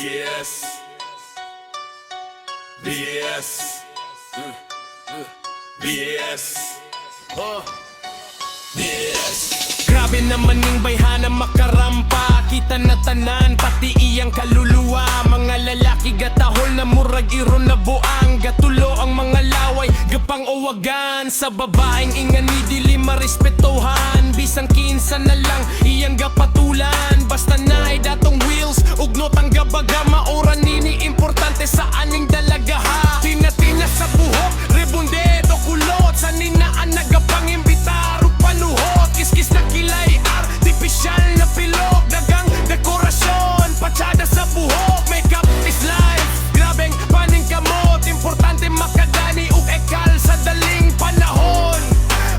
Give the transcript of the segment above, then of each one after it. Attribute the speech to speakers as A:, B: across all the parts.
A: BS BS BS BS.
B: Grabe naman ning bayhana makarampa. Kita na tanan, pati iyang kaluluwa. Mga lalaki gatahol na murag iro na buang. Gatulo ang mga laway, gapang uwagan. Sa babaeng ingan ni dili marespetuhan. Bisang kinsa na lang, iyang gapatulan. Basta na ay datong wheels, ugnot ang gabaga. Maura nini, importante sa aning dalaga ha. Tina-tina sa buhok, rebondero kulot. Sa ninaan nagapang imbitar panuhot, kiskis na kilay, artificial na pilok. Dagang dekorasyon, patsada sa buhok. Makeup is life, grabeng paning kamot. Importante makadani ug ekal sa daling panahon.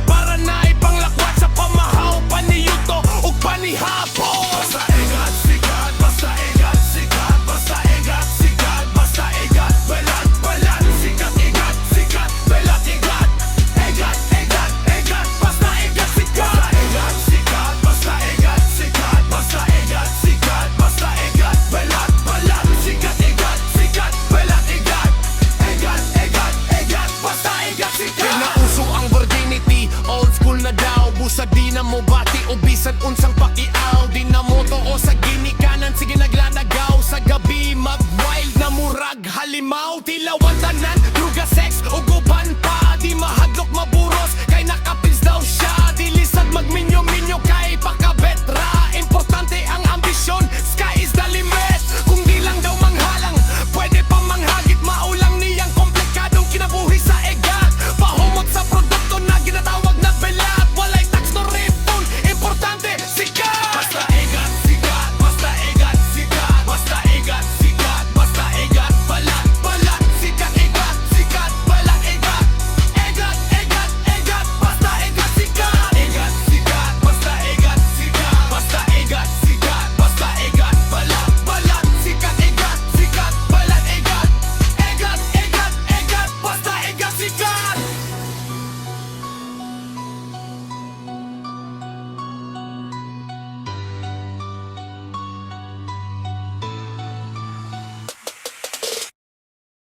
B: Para na ipanglakwat sa pamahaw, paniyuto ug panihapon.